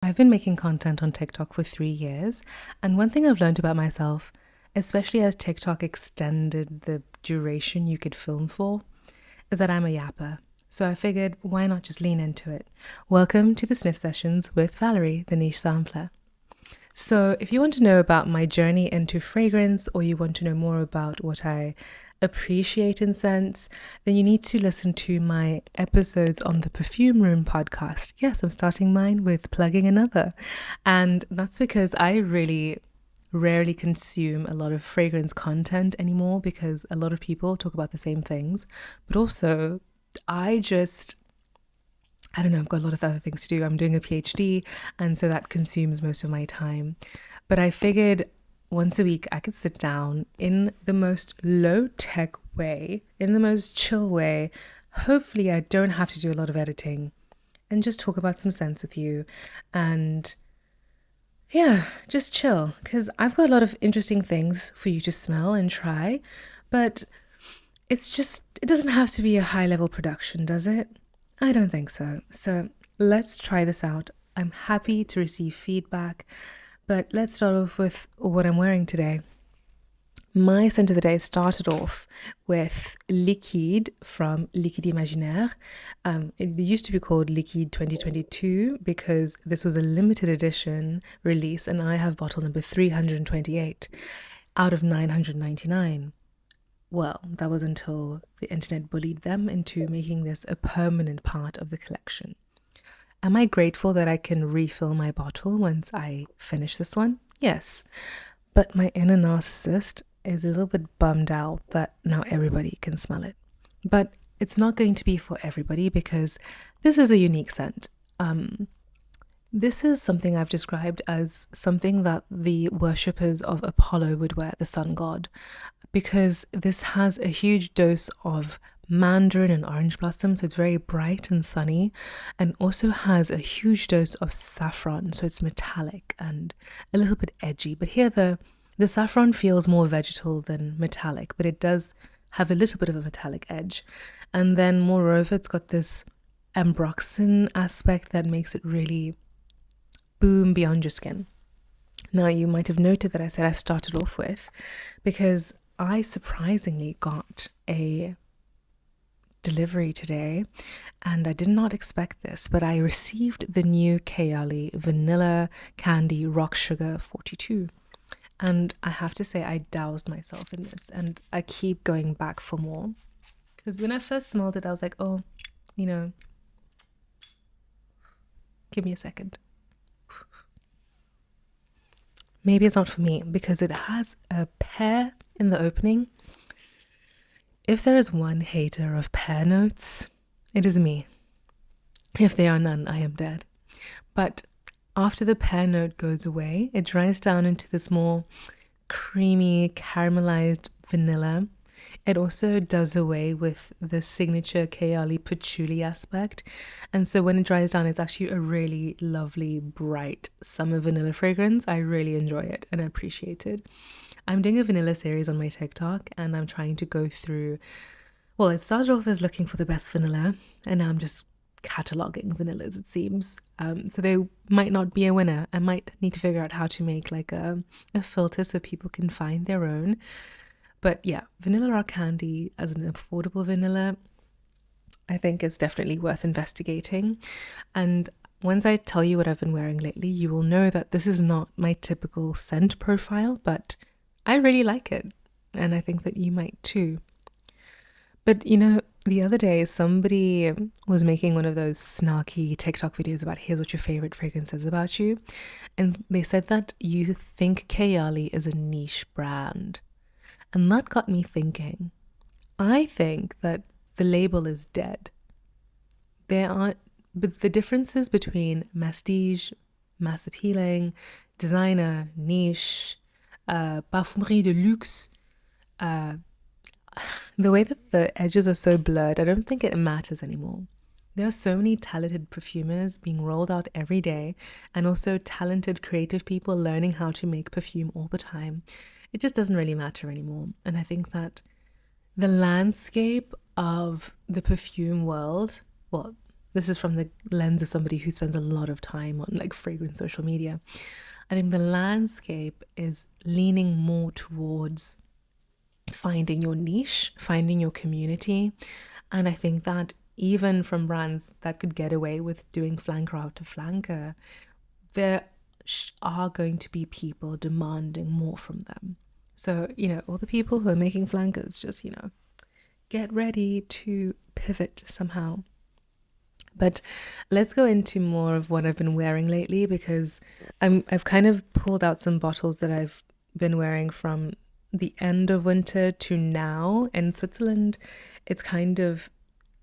I've been making content on TikTok for 3 years, and one thing I've learned about myself, especially as TikTok extended the duration you could film for, is that I'm a yapper. So I figured, why not just lean into it? Welcome to the Sniff Sessions with Valerie, the niche sampler. So if you want to know about my journey into fragrance, or you want to know more about what I appreciate in scents, then you need to listen to my episodes on the Perfume Room podcast. Yes, I'm starting mine with plugging another. And that's because I really rarely consume a lot of fragrance content anymore, because a lot of people talk about the same things. But also, I don't know, I've got a lot of other things to do. I'm doing a PhD, and so that consumes most of my time. But I figured once a week I could sit down in the most low-tech way, in the most chill way. Hopefully I don't have to do a lot of editing, and just talk about some scents with you. And yeah, just chill, because I've got a lot of interesting things for you to smell and try. But it doesn't have to be a high-level production, does it? I don't think so. So let's try this out. I'm happy to receive feedback, but let's start off with what I'm wearing today. My scent of the day started off with Liquide from Liquide Imaginaires. It used to be called Liquide 2022 because this was a limited edition release, and I have bottle number 328 out of 999. Well, that was until the internet bullied them into making this a permanent part of the collection. Am I grateful that I can refill my bottle once I finish this one? Yes. But my inner narcissist is a little bit bummed out that now everybody can smell it. But it's not going to be for everybody, because this is a unique scent. This is something I've described as something that the worshippers of Apollo would wear, the sun god, because this has a huge dose of mandarin and orange blossom, so it's very bright and sunny, and also has a huge dose of saffron, so it's metallic and a little bit edgy. But here the saffron feels more vegetal than metallic, but it does have a little bit of a metallic edge. And then moreover, it's got this ambroxan aspect that makes it really boom beyond your skin. Now, you might have noted that I said I started off with, because I surprisingly got a delivery today, and I did not expect this, but I received the new Kayali Vanilla Candy Rock Sugar 42. And I have to say, I doused myself in this, and I keep going back for more. Because when I first smelled it, I was like, oh, give me a second. Maybe it's not for me, because it has a pear in the opening. If there is one hater of pear notes, it is me. If there are none, I am dead. But after the pear note goes away, it dries down into this more creamy, caramelized vanilla. It also does away with the signature Kayali patchouli aspect. And so when it dries down, it's actually a really lovely, bright summer vanilla fragrance. I really enjoy it and I appreciate it. I'm doing a vanilla series on my TikTok, and I'm trying to go through, well, it started off as looking for the best vanilla, and now I'm just cataloging vanillas, it seems. So they might not be a winner. I might need to figure out how to make like a filter so people can find their own. But yeah, vanilla rock candy as an affordable vanilla, I think is definitely worth investigating. And once I tell you what I've been wearing lately, you will know that this is not my typical scent profile, but I really like it. And I think that you might too. But the other day somebody was making one of those snarky TikTok videos about here's what your favorite fragrance is about you. And they said that you think Kayali is a niche brand. And that got me thinking. I think that the label is dead. But the differences between prestige, mass appealing, designer, niche, parfumerie de luxe, the way that the edges are so blurred, I don't think it matters anymore. There are so many talented perfumers being rolled out every day, and also talented creative people learning how to make perfume all the time. It just doesn't really matter anymore. And I think that the landscape of the perfume world, well, this is from the lens of somebody who spends a lot of time on like fragrance social media. I think the landscape is leaning more towards finding your niche, finding your community. And I think that even from brands that could get away with doing flanker after flanker, there are going to be people demanding more from them. So, all the people who are making flankers, just, get ready to pivot somehow. But let's go into more of what I've been wearing lately, because I've kind of pulled out some bottles that I've been wearing from the end of winter to now. In Switzerland, it's kind of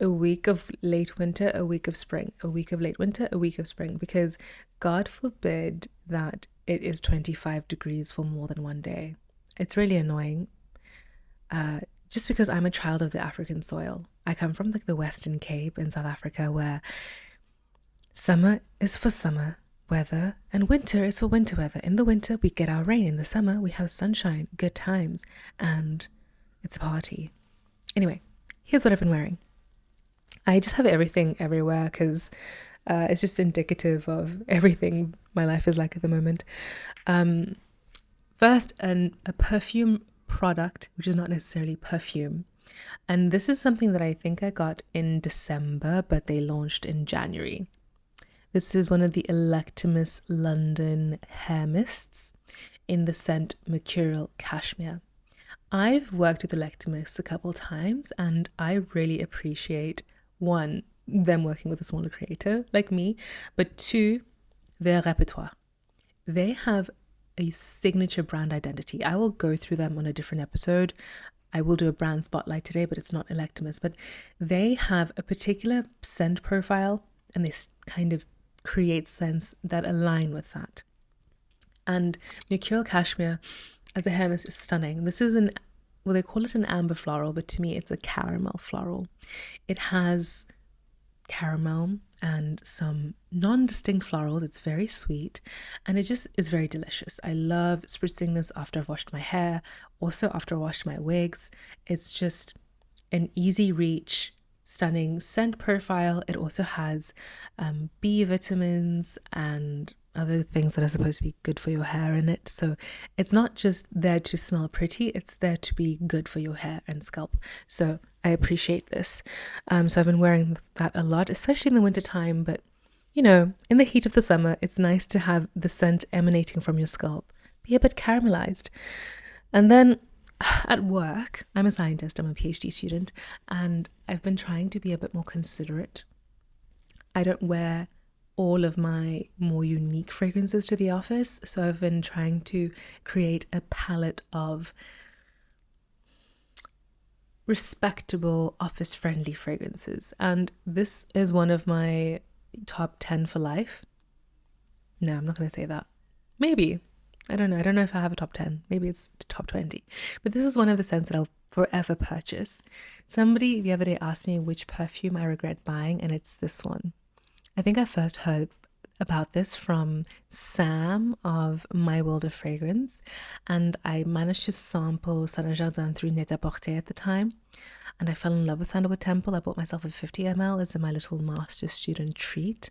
a week of late winter, a week of spring, a week of late winter, a week of spring, because God forbid that it is 25 degrees for more than one day. It's really annoying. Just because I'm a child of the African soil. I come from like the Western Cape in South Africa, where summer is for summer weather and winter is for winter weather. In the winter, we get our rain. In the summer, we have sunshine, good times, and it's a party. Anyway, here's what I've been wearing. I just have everything everywhere because it's just indicative of everything my life is like at the moment. First, a perfume product, which is not necessarily perfume. And this is something that I think I got in December, but they launched in January. This is one of the Electimus London hair mists in the scent Mercurial Kashmir. I've worked with Electimus a couple times, and I really appreciate, one, them working with a smaller creator like me, but two, their repertoire. They have a signature brand identity. I will go through them on a different episode. I will do a brand spotlight today, but it's not Electimus. But they have a particular scent profile, and they kind of create scents that align with that. And Mercurial Kashmir as a hair mist is stunning. This is they call it an amber floral, but to me it's a caramel floral. It has caramel and some non-distinct florals. It's very sweet, and it just is very delicious. I love spritzing this after I've washed my hair, also after I washed my wigs. It's just an easy reach, stunning scent profile. It also has B vitamins and other things that are supposed to be good for your hair in it. So it's not just there to smell pretty, it's there to be good for your hair and scalp. So I appreciate this. So I've been wearing that a lot, especially in the winter time. But, in the heat of the summer, it's nice to have the scent emanating from your scalp be a bit caramelized. And then at work, I'm a scientist, I'm a PhD student, and I've been trying to be a bit more considerate. I don't wear all of my more unique fragrances to the office, so I've been trying to create a palette of respectable office-friendly fragrances, and this is one of my top 10 for life. No, I'm not going to say that. Maybe. I don't know if I have a top 10. Maybe it's top 20. But this is one of the scents that I'll forever purchase. Somebody the other day asked me which perfume I regret buying, and it's this one. I think I first heard about this from Sam of My World of Fragrance, and I managed to sample Jardin through Net-a-Porter at the time, and I fell in love with Sandalwood Temple. I bought myself a 50 ml as my little master student treat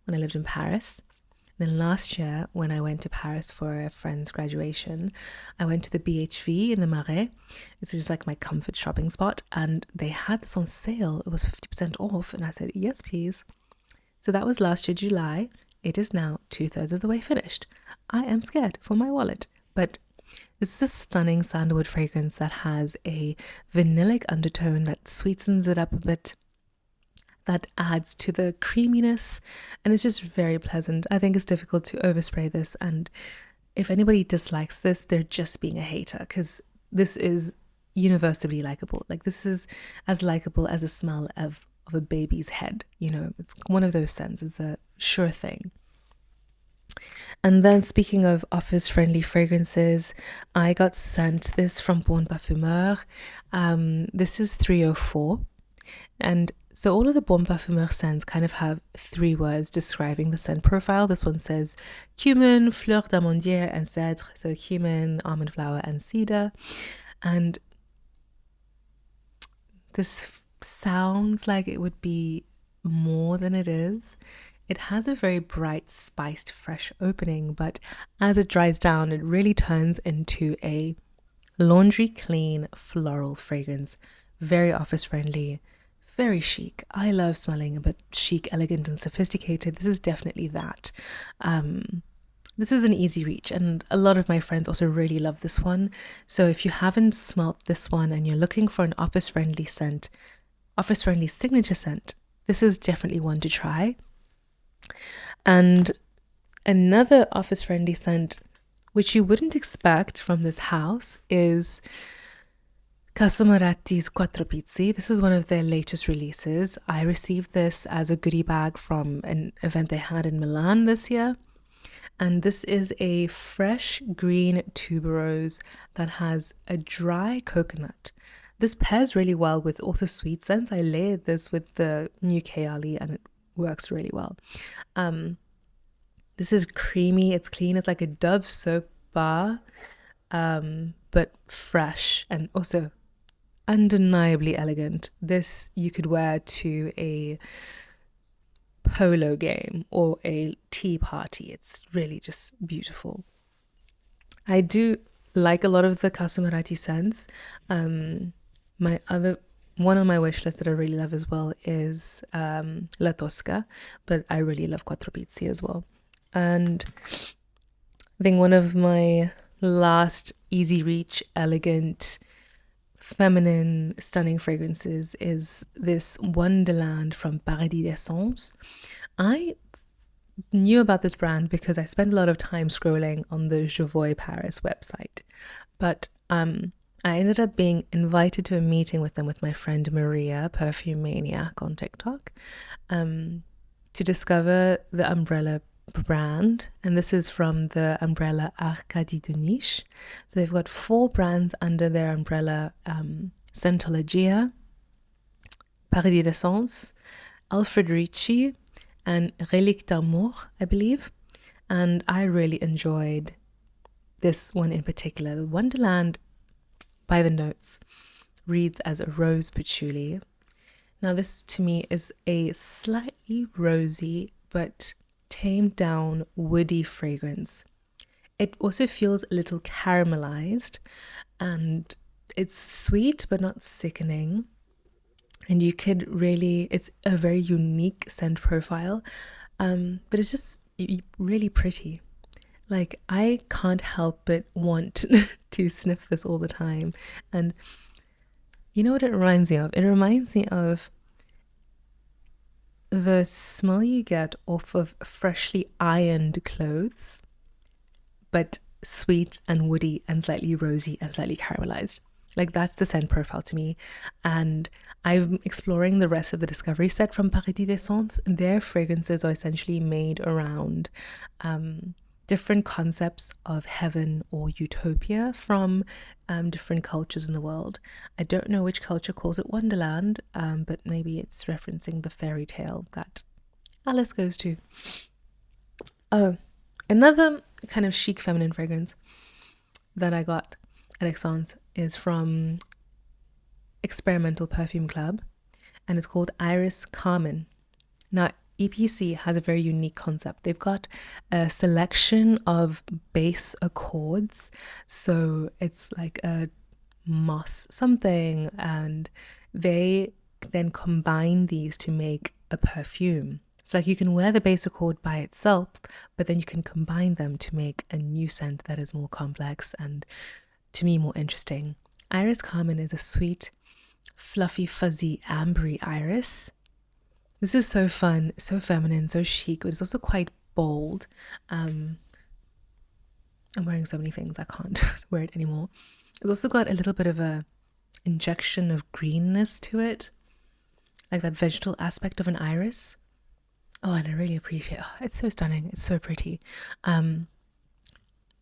when I lived in Paris. Then last year, when I went to Paris for a friend's graduation, I went to the BHV in the Marais. It's just like my comfort shopping spot, and they had this on sale. It was 50% off, and I said, yes, please. So that was last year, July. It is now 2/3 of the way finished. I am scared for my wallet. But this is a stunning sandalwood fragrance that has a vanillic undertone that sweetens it up a bit, that adds to the creaminess, and it's just very pleasant. I think it's difficult to overspray this, and if anybody dislikes this, they're just being a hater, because this is universally likable. Like, this is as likable as the smell of a baby's head. It's one of those scents. It's a sure thing. And then, speaking of office-friendly fragrances, I got sent this from Parfumeur. This is 304, and so all of the Parfumeur scents kind of have 3 words describing the scent profile. This one says cumin, fleur d'amandier, and cèdre. So cumin, almond flower, and cedar. And this sounds like it would be more than it is. It has a very bright, spiced, fresh opening, but as it dries down, it really turns into a laundry clean floral fragrance. Very office friendly, very chic. I love smelling a bit chic, elegant, and sophisticated. This is definitely that. This is an easy reach, and a lot of my friends also really love this one. So if you haven't smelt this one and you're looking for an office friendly scent, office friendly signature scent, this is definitely one to try. And another office friendly scent, which you wouldn't expect from this house, is Casamorati's Quattro Pizzi. This is one of their latest releases. I received this as a goodie bag from an event they had in Milan this year. And this is a fresh green tuberose that has a dry coconut. This pairs really well with also sweet scents. I layered this with the new Kayali and it works really well. This is creamy, it's clean, it's like a Dove soap bar, but fresh and also undeniably elegant. This you could wear to a polo game or a tea party. It's really just beautiful. I do like a lot of the Casamorati scents. One on my wish list that I really love as well is La Tosca, but I really love Quattro Pizzi as well. And I think one of my last easy reach, elegant, feminine, stunning fragrances is this Wonderland from Paradis de Sens. I knew about this brand because I spent a lot of time scrolling on the Je Vois Paris website, but I ended up being invited to a meeting with them with my friend Maria, Perfume Maniac on TikTok, to discover the umbrella brand. And this is from the umbrella Arcadie de Niche. So they've got 4 brands under their umbrella: Scientologia, Paradis de Sens, Alfred Ricci, and Relique d'Amour, I believe. And I really enjoyed this one in particular. The Wonderland, by the notes, reads as a rose patchouli. Now this to me is a slightly rosy but tamed down woody fragrance. It also feels a little caramelized and it's sweet but not sickening. And you could really, it's a very unique scent profile, but it's just really pretty. Like, I can't help but want to sniff this all the time. And you know what it reminds me of? It reminds me of the smell you get off of freshly ironed clothes, but sweet and woody and slightly rosy and slightly caramelized. Like, that's the scent profile to me. And I'm exploring the rest of the discovery set from Paradis de Sens. Their fragrances are essentially made around different concepts of heaven or utopia from different cultures in the world. I don't know which culture calls it Wonderland, but maybe it's referencing the fairy tale that Alice goes to. Oh, another kind of chic feminine fragrance that I got at Aix-en-Provence is from Experimental Perfume Club, and it's called Iris Carmin. Now, EPC has a very unique concept. They've got a selection of base accords, so it's like a moss something, and they then combine these to make a perfume. So like, you can wear the base accord by itself, but then you can combine them to make a new scent that is more complex and, to me, more interesting. Iris Carmin is a sweet, fluffy, fuzzy, ambery iris. This is so fun, so feminine, so chic, but it's also quite bold. I'm wearing so many things, I can't wear it anymore. It's also got a little bit of a injection of greenness to it, like that vegetal aspect of an iris. Oh, and I really appreciate it. Oh, it's so stunning. It's so pretty.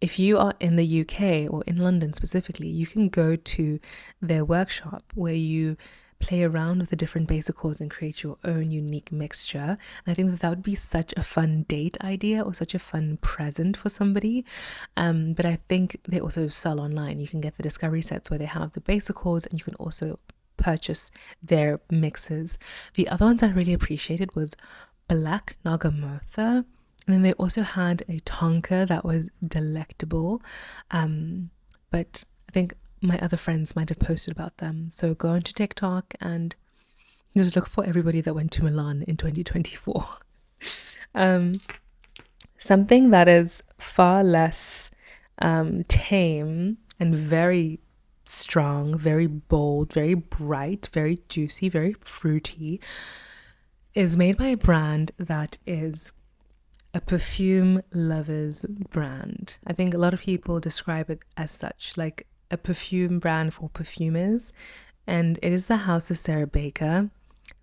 If you are in the UK or in London specifically, you can go to their workshop where you play around with the different base accords and create your own unique mixture. And I think that would be such a fun date idea or such a fun present for somebody. But I think they also sell online. You can get the discovery sets where they have the base accords, and you can also purchase their mixes. The other ones I really appreciated was Black Nagamotha, and then they also had a tonka that was delectable, but I think my other friends might have posted about them. So go onto TikTok and just look for everybody that went to Milan in 2024. Something that is far less tame and very strong, very bold, very bright, very juicy, very fruity is made by a brand that is a perfume lover's brand. I think a lot of people describe it as such, like a perfume brand for perfumers, and it is the house of Sarah Baker.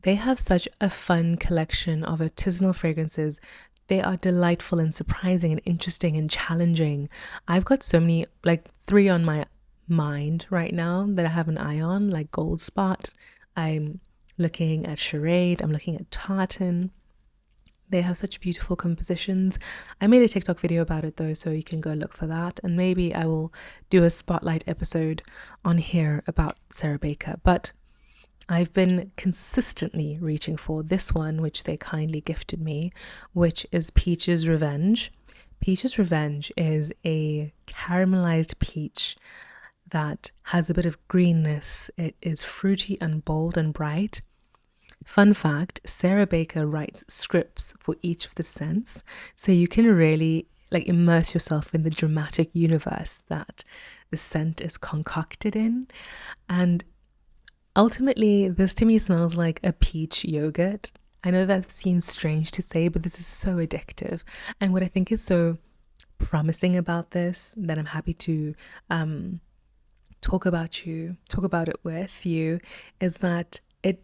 They have such a fun collection of artisanal fragrances. They are delightful and surprising and interesting and challenging. I've got so many, like 3 on my mind right now that I have an eye on, like Gold Spot. I'm looking at Charade. I'm looking at Tartan. They have such beautiful compositions. I made a TikTok video about it though, so you can go look for that. And maybe I will do a spotlight episode on here about Sarah Baker. But I've been consistently reaching for this one, which they kindly gifted me, which is Peach's Revenge. Peach's Revenge is a caramelized peach that has a bit of greenness. It is fruity and bold and bright. Fun fact, Sarah Baker writes scripts for each of the scents, so you can really like immerse yourself in the dramatic universe that the scent is concocted in. And ultimately, this to me smells like a peach yogurt. I know that seems strange to say, but this is so addictive. And what I think is so promising about this, that I'm happy to talk about it with you, is that it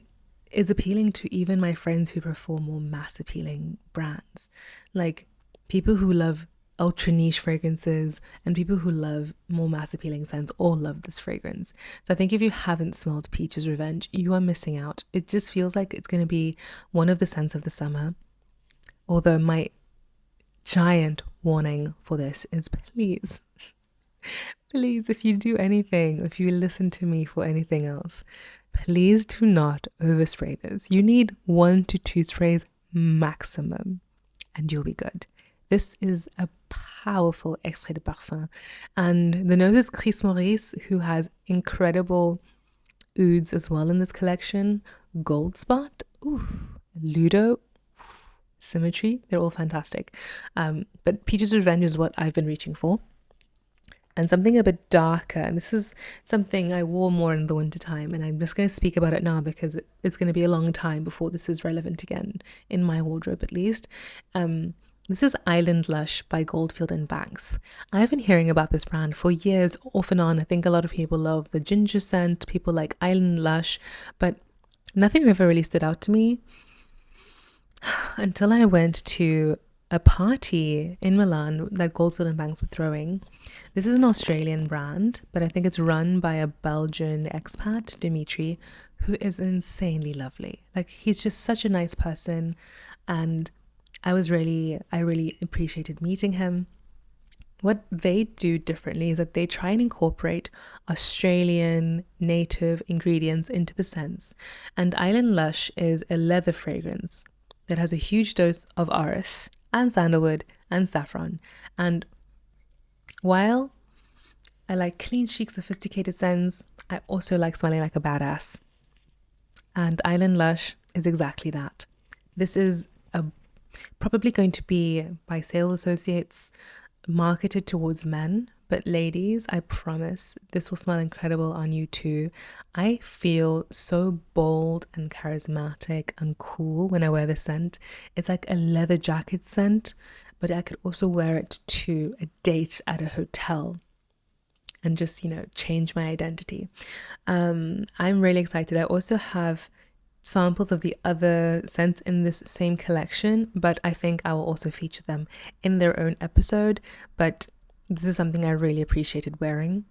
is appealing to even my friends who prefer more mass appealing brands, like people who love ultra niche fragrances and people who love more mass appealing scents all love this fragrance. So I think if you haven't smelled Peach's Revenge, you are missing out. It just feels like it's going to be one of the scents of the summer. Although my giant warning for this is please, if you do anything, if you listen to me for anything else, please do not overspray this. You need 1 to 2 sprays maximum and you'll be good. This is a powerful extrait de parfum. And the nose is Chris Maurice, who has incredible ouds as well in this collection. Gold Spot, Ludo, Symmetry, they're all fantastic. But Peach's Revenge is what I've been reaching for. And something a bit darker, and this is something I wore more in the winter time, and I'm just going to speak about it now because it's going to be a long time before this is relevant again, in my wardrobe at least. This is Island Lush by Goldfield Banks. I've been hearing about this brand for years, off and on. I think a lot of people love the ginger scent, people like Island Lush, but nothing ever really stood out to me until I went to a party in Milan that Goldfield Banks were throwing. This is an Australian brand, but I think it's run by a Belgian expat, Dimitri, who is insanely lovely. Like, he's just such a nice person, and I really appreciated meeting him. What they do differently is that they try and incorporate Australian native ingredients into the scents. And Island Lush is a leather fragrance that has a huge dose of orris and sandalwood and saffron. And while I like clean, chic, sophisticated scents, I also like smelling like a badass. And Island Lush is exactly that. This is probably going to be by sales associates marketed towards men, but ladies, I promise this will smell incredible on you too. I feel so bold and charismatic and cool when I wear this scent. It's like a leather jacket scent, but I could also wear it to a date at a hotel and just, change my identity. I'm really excited. I also have samples of the other scents in this same collection, but I think I will also feature them in their own episode. But this is something I really appreciated wearing.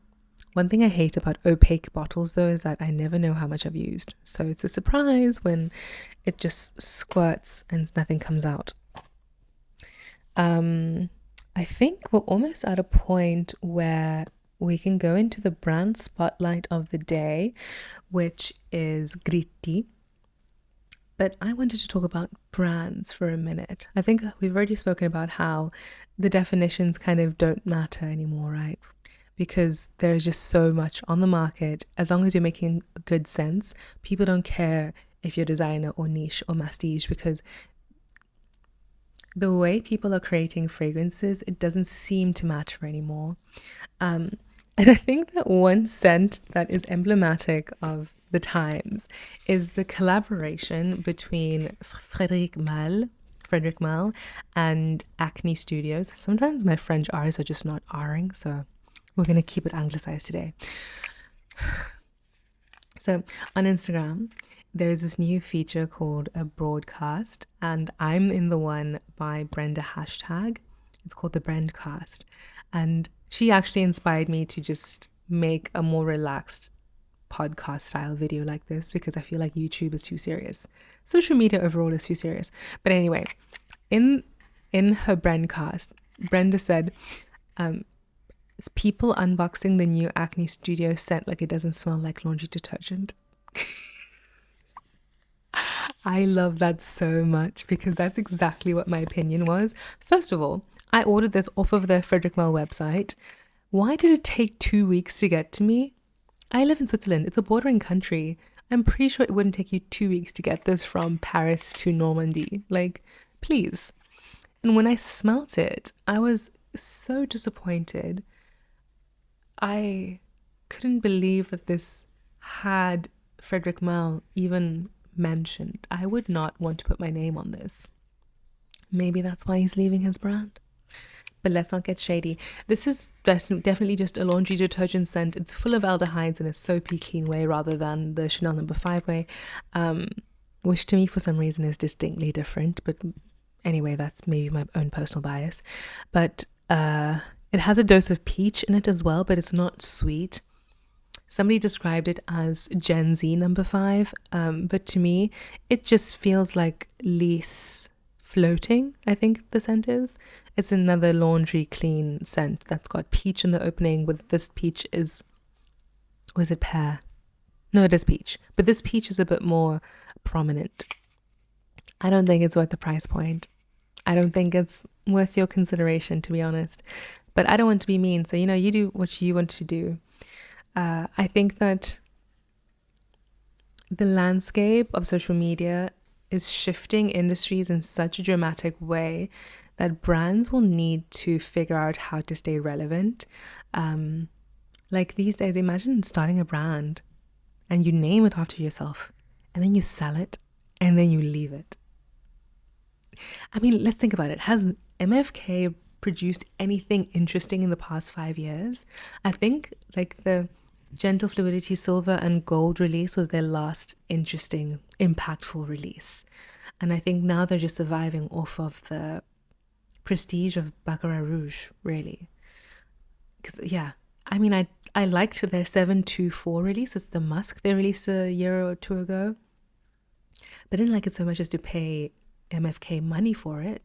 One thing I hate about opaque bottles though is that I never know how much I've used, so it's a surprise when it just squirts and nothing comes out. I think we're almost at a point where we can go into the brand spotlight of the day, which is Gritti. But I wanted to talk about brands for a minute. I think we've already spoken about how the definitions kind of don't matter anymore, right? Because there's just so much on the market. As long as you're making good sense, people don't care if you're designer or niche or masstige, because the way people are creating fragrances, it doesn't seem to matter anymore. And I think that one scent that is emblematic of the times is the collaboration between Frederic Malle and Acne Studios. Sometimes my French R's are just not R'ing, so we're going to keep it anglicized today. So on Instagram, there's this new feature called a broadcast, and I'm in the one by Brenda hashtag. It's called the Brandcast, and she actually inspired me to just make a more relaxed podcast style video like this, because I feel like YouTube is too serious. Social media overall is too serious. But anyway, in her Brandcast, Brenda said, "Is people unboxing the new Acne Studio scent like it doesn't smell like laundry detergent?" I love that so much, because that's exactly what my opinion was. First of all, I ordered this off of the Frederic Malle website. Why did it take 2 weeks to get to me? I live in Switzerland. It's a bordering country. I'm pretty sure it wouldn't take you 2 weeks to get this from Paris to Normandy. Like, please. And when I smelt it, I was so disappointed. I couldn't believe that this had Frederic Malle even mentioned. I would not want to put my name on this. Maybe that's why he's leaving his brand. But let's not get shady. This is definitely just a laundry detergent scent. It's full of aldehydes in a soapy, clean way rather than the Chanel No. 5 way, which to me for some reason is distinctly different. But anyway, that's maybe my own personal bias. But it has a dose of peach in it as well, but it's not sweet. Somebody described it as Gen Z No. 5, but to me, it just feels like Lys floating, I think the scent is. It's another laundry clean scent that's got peach in the opening, but this peach is, or is it pear? No, it is peach, but this peach is a bit more prominent. I don't think it's worth the price point. I don't think it's worth your consideration, to be honest. But I don't want to be mean, so you do what you want to do. I think that the landscape of social media is shifting industries in such a dramatic way that brands will need to figure out how to stay relevant. Like these days, imagine starting a brand and you name it after yourself, and then you sell it, and then you leave it. I mean, let's think about it. Has MFK produced anything interesting in the past 5 years? I think like the Gentle Fluidity Silver and Gold release was their last interesting, impactful release. And I think now they're just surviving off of the prestige of Baccarat Rouge, really. Because, yeah, I mean, I liked their 724 release. It's the Musk they released a year or two ago. But I didn't like it so much as to pay MFK money for it.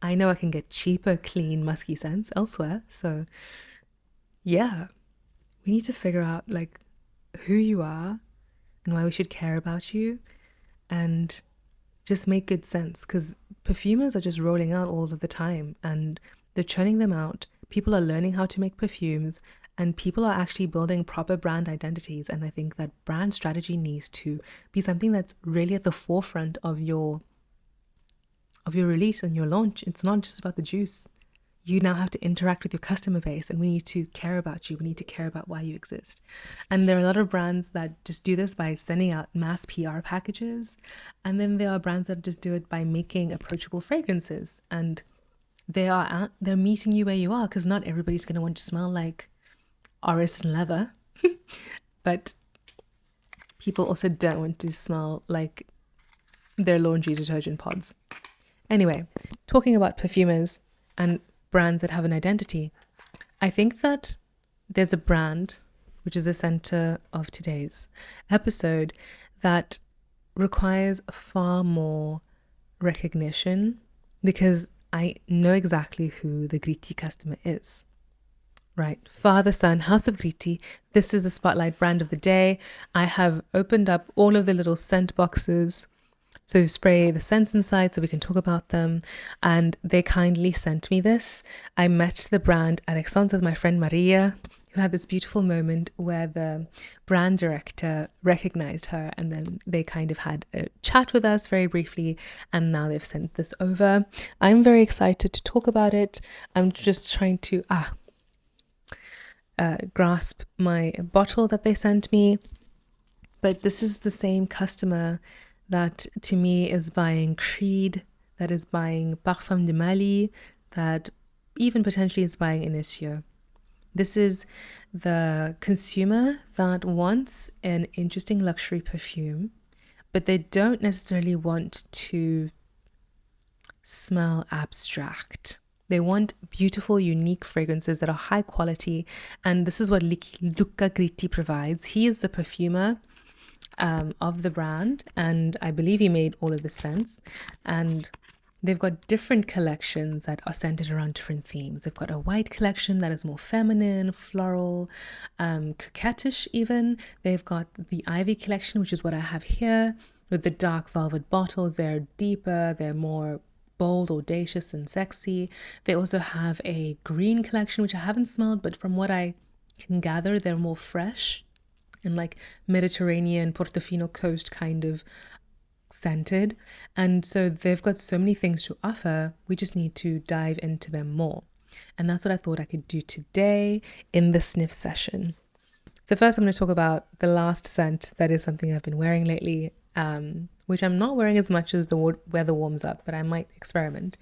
I know I can get cheaper, clean, musky scents elsewhere. So, yeah. We need to figure out like who you are and why we should care about you, and just make good sense, because perfumers are just rolling out all of the time and they're churning them out. People are learning how to make perfumes, and people are actually building proper brand identities. And I think that brand strategy needs to be something that's really at the forefront of your release and your launch. It's not just about the juice. You now have to interact with your customer base, and we need to care about you. We need to care about why you exist. And there are a lot of brands that just do this by sending out mass PR packages. And then there are brands that just do it by making approachable fragrances. And they're meeting you where you are, because not everybody's going to want to smell like Oris and leather. But people also don't want to smell like their laundry detergent pods. Anyway, talking about perfumers and brands that have an identity, I think that there's a brand, which is the center of today's episode, that requires far more recognition, because I know exactly who the Gritti customer is. Right, Father, Son, House of Gritti. This is the spotlight brand of the day. I have opened up all of the little scent boxes. So spray the scents inside so we can talk about them. And they kindly sent me this. I met the brand at Aix-en with my friend Maria, who had this beautiful moment where the brand director recognized her, and then they kind of had a chat with us very briefly, and now they've sent this over. I'm very excited to talk about it. I'm just trying to grasp my bottle that they sent me. But this is the same customer that to me is buying Creed, that is buying Parfum de Malle, that even potentially is buying Initio. This is the consumer that wants an interesting luxury perfume, but they don't necessarily want to smell abstract. They want beautiful, unique fragrances that are high quality, and this is what Luca Gritti provides. He is the perfumer of the brand, and I believe he made all of the scents, and they've got different collections that are centered around different themes. They've got a white collection that is more feminine, floral, coquettish even. They've got the Ivy collection, which is what I have here, with the dark velvet bottles. They're deeper, they're more bold, audacious, and sexy. They also have a green collection, which I haven't smelled, but from what I can gather, they're more fresh and like Mediterranean, Portofino coast kind of scented. And so they've got so many things to offer. We just need to dive into them more. And that's what I thought I could do today in the sniff session. So first I'm going to talk about the last scent that is something I've been wearing lately, which I'm not wearing as much as the weather warms up, but I might experiment.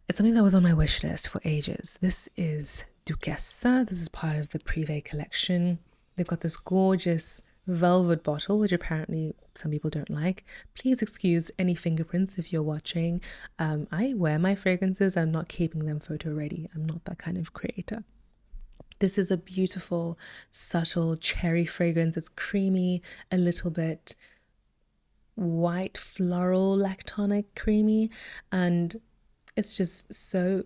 It's something that was on my wish list for ages. This is Duchessa. This is part of the Privé collection. They've got this gorgeous velvet bottle, which apparently some people don't like. Please excuse any fingerprints if you're watching. I wear my fragrances. I'm not keeping them photo ready. I'm not that kind of creator. This is a beautiful, subtle cherry fragrance. It's creamy, a little bit white, floral, lactonic, creamy, and it's just so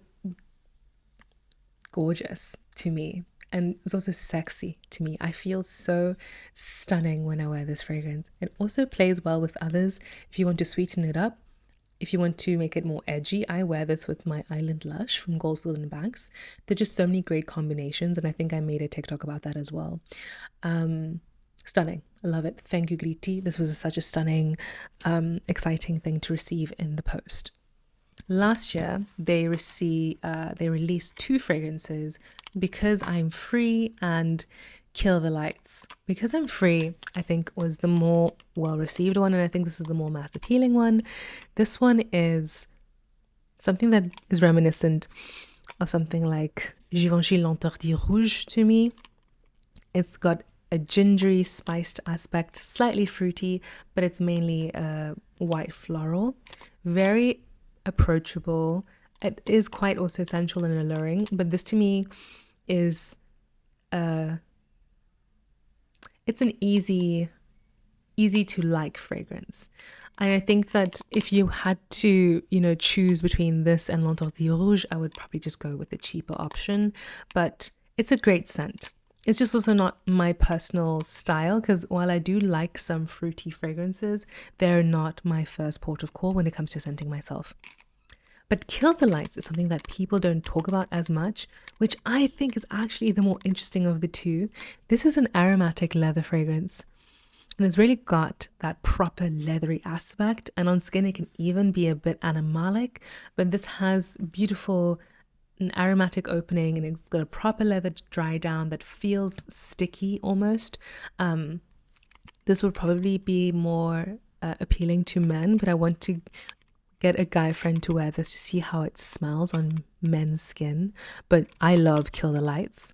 gorgeous to me. And it's also sexy to me. I feel so stunning when I wear this fragrance. It also plays well with others. If you want to sweeten it up, if you want to make it more edgy, I wear this with my Island Lush from Goldfield Banks. There are just so many great combinations, and I think I made a TikTok about that as well. Stunning. I love it. Thank you, Gritti. This was such a stunning, exciting thing to receive in the post. Last year, they released 2 fragrances, Because I'm Free and Kill the Lights. Because I'm Free, I think, was the more well-received one, and I think this is the more mass-appealing one. This one is something that is reminiscent of something like Givenchy L'Interdit Rouge to me. It's got a gingery, spiced aspect, slightly fruity, but it's mainly white floral. Very approachable. It is quite also sensual and alluring, but this to me is it's an easy to like fragrance. And I think that if you had to, choose between this and L'Interdit Rouge, I would probably just go with the cheaper option, but it's a great scent. It's just also not my personal style, because while I do like some fruity fragrances, they're not my first port of call when it comes to scenting myself. But Kill the Lights is something that people don't talk about as much, which I think is actually the more interesting of the two. This is an aromatic leather fragrance, and it's really got that proper leathery aspect, and on skin it can even be a bit animalic, but this has an aromatic opening, and it's got a proper leather dry down that feels sticky almost. This would probably be more appealing to men, but I want to get a guy friend to wear this to see how it smells on men's skin. But I love Kill the Lights.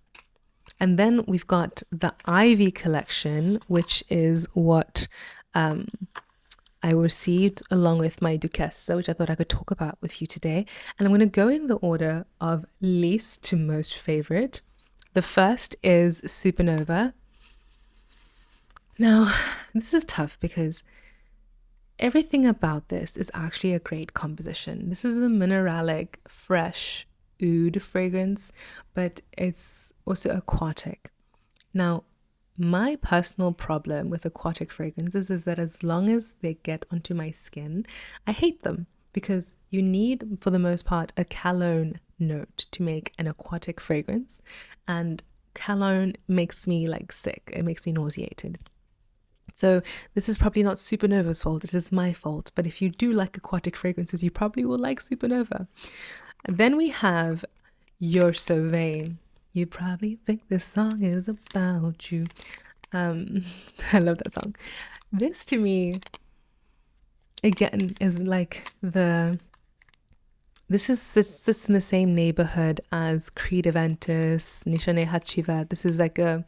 And then we've got the Ivy collection, which is what I received along with my Duchessa, which I thought I could talk about with you today. And I'm going to go in the order of least to most favorite. The first is Supernova. Now, this is tough because everything about this is actually a great composition. This is a mineralic, fresh, oud fragrance, but it's also aquatic. Now, my personal problem with aquatic fragrances is that as long as they get onto my skin, I hate them because you need, for the most part, a cologne note to make an aquatic fragrance. And cologne makes me like sick. It makes me nauseated. So this is probably not Supernova's fault. It is my fault. But if you do like aquatic fragrances, you probably will like Supernova. Then we have You're So Vain. You probably think this song is about you. I love that song. This to me, again, is like this sits in the same neighborhood as Creed Aventus, Nishane Hachiva. This is like a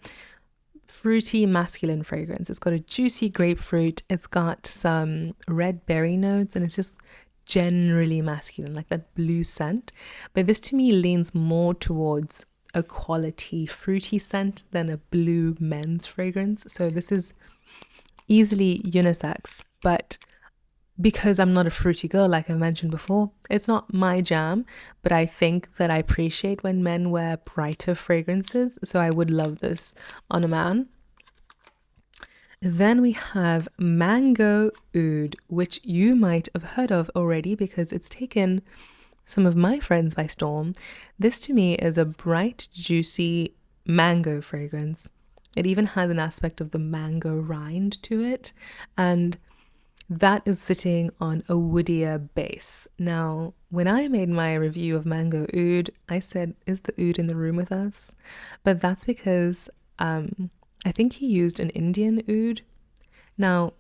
fruity masculine fragrance. It's got a juicy grapefruit. It's got some red berry notes, and it's just generally masculine, like that blue scent. But this to me leans more towards a quality fruity scent than a blue men's fragrance. So this is easily unisex, but because I'm not a fruity girl, like I mentioned before, it's not my jam, but I think that I appreciate when men wear brighter fragrances. So I would love this on a man. Then we have Mango Oud, which you might have heard of already because it's taken some of my friends by storm. This to me is a bright, juicy mango fragrance. It even has an aspect of the mango rind to it, and that is sitting on a woodier base. Now, when I made my review of Mango Oud, I said, is the oud in the room with us? But that's because I think he used an Indian oud. Now,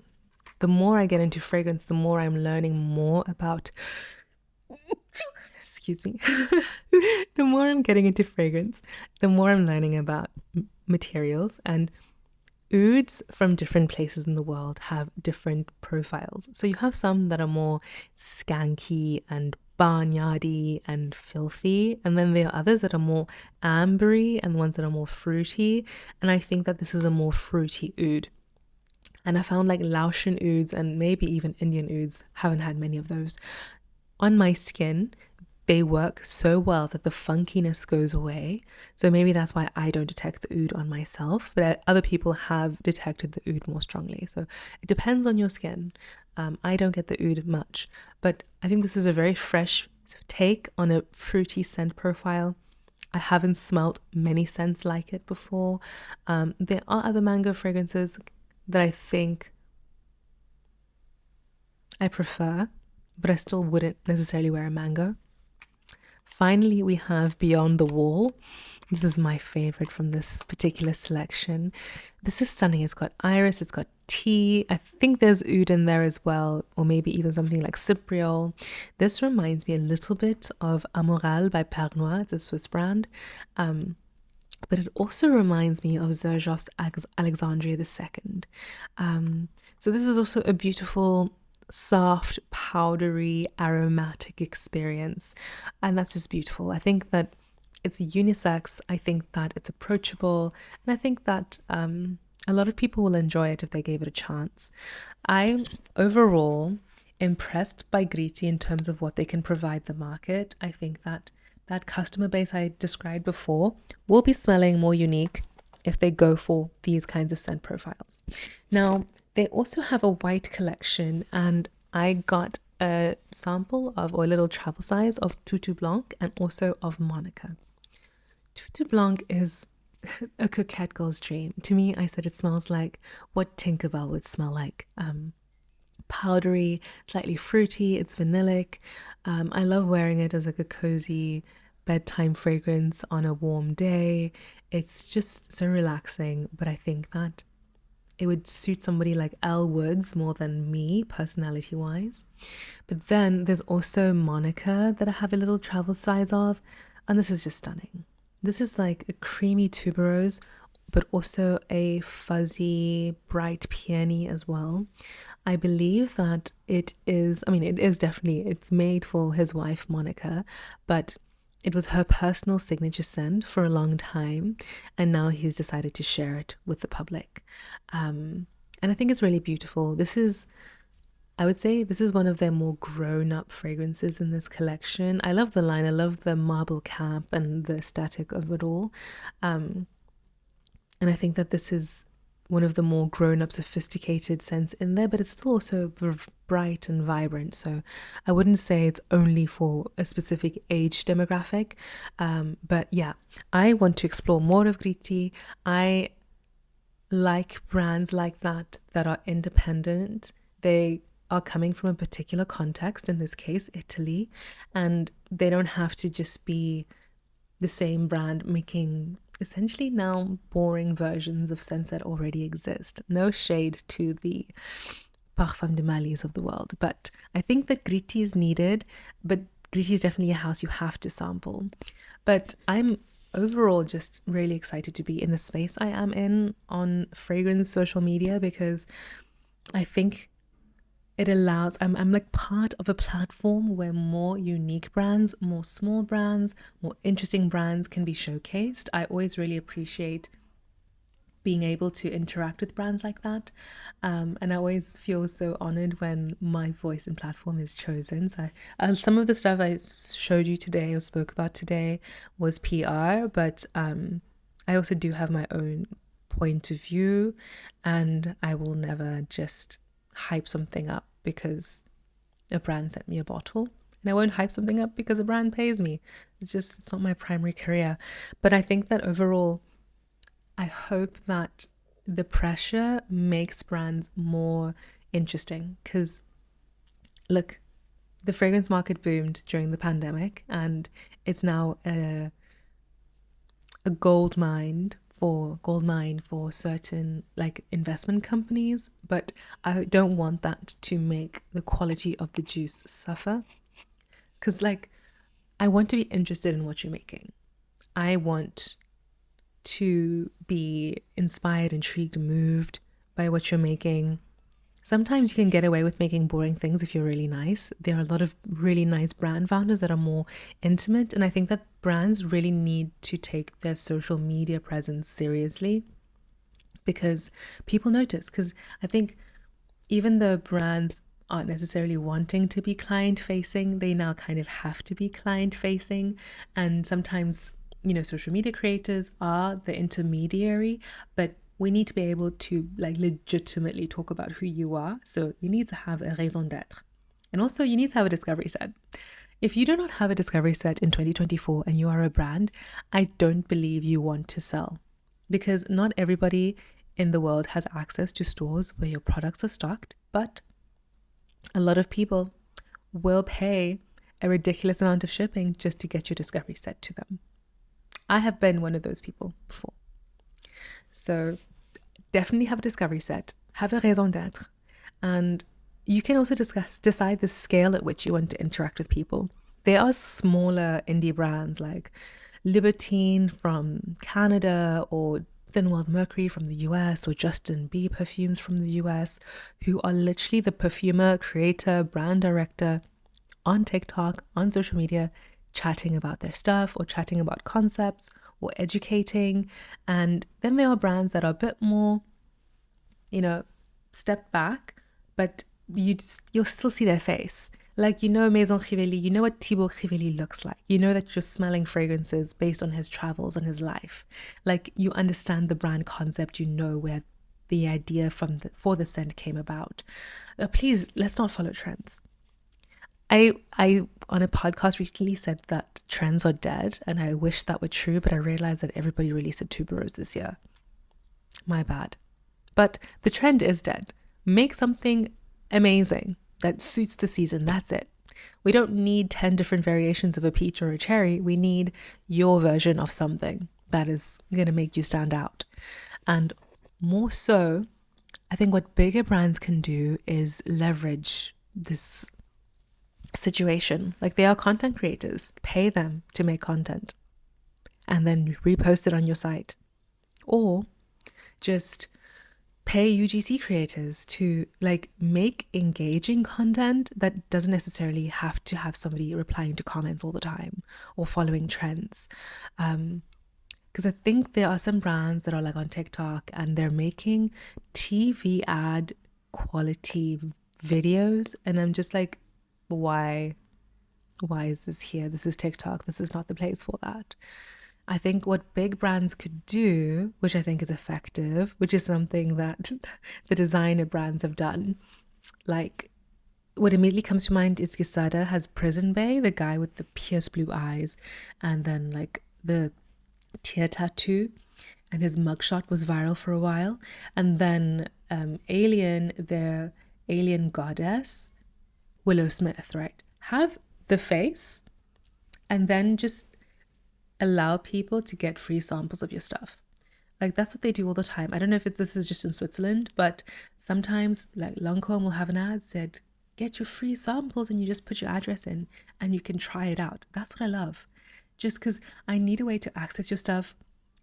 the more I get into fragrance, the more I'm learning more about excuse me, the more I'm getting into fragrance, the more I'm learning about materials, and ouds from different places in the world have different profiles. So you have some that are more skanky and barnyardy and filthy, and then there are others that are more ambery and ones that are more fruity, and I think that this is a more fruity oud. And I found like Laotian ouds and maybe even Indian ouds, haven't had many of those, on my skin. They work so well that the funkiness goes away. So maybe that's why I don't detect the oud on myself, but other people have detected the oud more strongly. So it depends on your skin. I don't get the oud much, but I think this is a very fresh take on a fruity scent profile. I haven't smelt many scents like it before. There are other mango fragrances that I think I prefer, but I still wouldn't necessarily wear a mango. Finally, we have Beyond the Wall. This is my favorite from this particular selection. This is stunning. It's got iris, it's got tea. I think there's oud in there as well, or maybe even something like cypriol. This reminds me a little bit of Amoral by Pernod. It's a Swiss brand. But it also reminds me of Xerjoff's Alexandria II. So this is also a beautiful, soft, powdery, aromatic experience, and that's just beautiful. I think that it's unisex. I think that it's approachable, and I think that a lot of people will enjoy it if they gave it a chance. I'm overall impressed by Gritti in terms of what they can provide the market. I think that customer base I described before will be smelling more unique if they go for these kinds of scent profiles. Now, they also have a white collection, and I got a sample of, or a little travel size of Tutu Blanc and also of Monica. Tutu Blanc is a coquette girl's dream. To me, I said it smells like what Tinkerbell would smell like. Powdery, slightly fruity, it's vanillic. I love wearing it as like a cozy bedtime fragrance on a warm day. It's just so relaxing, but I think that it would suit somebody like Elle Woods more than me, personality-wise. But then there's also Monica that I have a little travel size of, and this is just stunning. This is like a creamy tuberose, but also a fuzzy, bright peony as well. I believe that it is definitely, it's made for his wife, Monica, but it was her personal signature scent for a long time, and now he's decided to share it with the public. And I think it's really beautiful. This is I would say this is one of their more grown-up fragrances in this collection. I love the line. I love the marble cap and the aesthetic of it all. And I think that this is one of the more grown-up, sophisticated scents in there, but it's still also bright and vibrant. So I wouldn't say it's only for a specific age demographic. But yeah, I want to explore more of Gritti. I like brands like that are independent. They are coming from a particular context, in this case, Italy, and they don't have to just be the same brand making essentially now boring versions of scents that already exist. No shade to the Parfum de Malles of the world, but I think that Gritti is needed, but Gritti is definitely a house you have to sample. But I'm overall just really excited to be in the space I am in on fragrance social media, because I think it allows, I'm like part of a platform where more unique brands, more small brands, more interesting brands can be showcased. I always really appreciate being able to interact with brands like that. And I always feel so honored when my voice and platform is chosen. So some of the stuff I showed you today or spoke about today was PR, but I also do have my own point of view, and I will never just hype something up because a brand sent me a bottle, and I won't hype something up because a brand pays me. It's not my primary career. But I think that overall, I hope that the pressure makes brands more interesting, because look, the fragrance market boomed during the pandemic, and it's now a gold mine for certain like investment companies. But I don't want that to make the quality of the juice suffer, because like I want to be interested in what you're making. I want to be inspired, intrigued, moved by what you're making. Sometimes you can get away with making boring things if you're really nice. There are a lot of really nice brand founders that are more intimate, and I think that brands really need to take their social media presence seriously, because people notice. Because I think even though brands aren't necessarily wanting to be client facing, they now kind of have to be client facing. And sometimes, you know, social media creators are the intermediary, but we need to be able to like legitimately talk about who you are. So you need to have a raison d'être. And also you need to have a discovery set. If you do not have a discovery set in 2024 and you are a brand, I don't believe you want to sell, because not everybody in the world has access to stores where your products are stocked, but a lot of people will pay a ridiculous amount of shipping just to get your discovery set to them. I have been one of those people before. So definitely have a discovery set, have a raison d'être, and you can also decide the scale at which you want to interact with people. There are smaller indie brands like Libertine from Canada, or Thin World Mercury from the US, or Justin B Perfumes from the US, who are literally the perfumer, creator, brand director on TikTok, on social media, chatting about their stuff or chatting about concepts or educating. And then there are brands that are a bit more, you know, step back, but you'll still see their face. Like, you know, Maison Crivelli, you know what Thibaut Crivelli looks like. You know that you're smelling fragrances based on his travels and his life. Like, you understand the brand concept, you know where the idea for the scent came about. Please, let's not follow trends. I on a podcast recently said that trends are dead, and I wish that were true, but I realized that everybody released a tuberose this year. My bad. But the trend is dead. Make something amazing that suits the season. That's it. We don't need 10 different variations of a peach or a cherry. We need your version of something that is going to make you stand out. And more so, I think what bigger brands can do is leverage this situation. Like, they are content creators. Pay them to make content and then repost it on your site. Or just pay UGC creators to like make engaging content that doesn't necessarily have to have somebody replying to comments all the time or following trends. Because I think there are some brands that are like on TikTok and they're making TV ad quality videos, and I'm just like, why is this here? This is TikTok. This is not the place for that. I think what big brands could do, which I think is effective, which is something that the designer brands have done, like what immediately comes to mind is Quesada has Prison Bay, the guy with the pierced blue eyes, and then like the tear tattoo, and his mugshot was viral for a while. And then Alien, their alien goddess, Willow Smith, right? Have the face, and then just allow people to get free samples of your stuff. Like that's what they do all the time. I don't know if this is just in Switzerland, but sometimes like Lancôme will have an ad said, get your free samples, and you just put your address in and you can try it out. That's what I love. Just because I need a way to access your stuff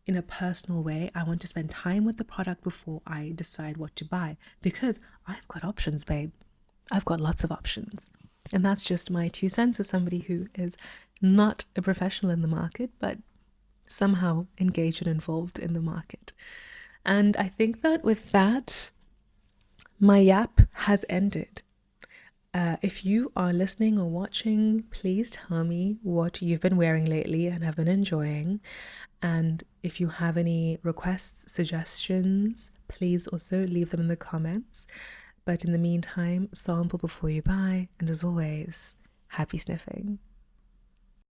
in a personal way. I want to spend time with the product before I decide what to buy, because I've got options, babe. I've got lots of options. And that's just my 2 cents as somebody who is not a professional in the market, but somehow engaged and involved in the market. And I think that with that, my yap has ended. If you are listening or watching, please tell me what you've been wearing lately and have been enjoying. And if you have any requests, suggestions, please also leave them in the comments. But in the meantime, sample before you buy. And as always, happy sniffing.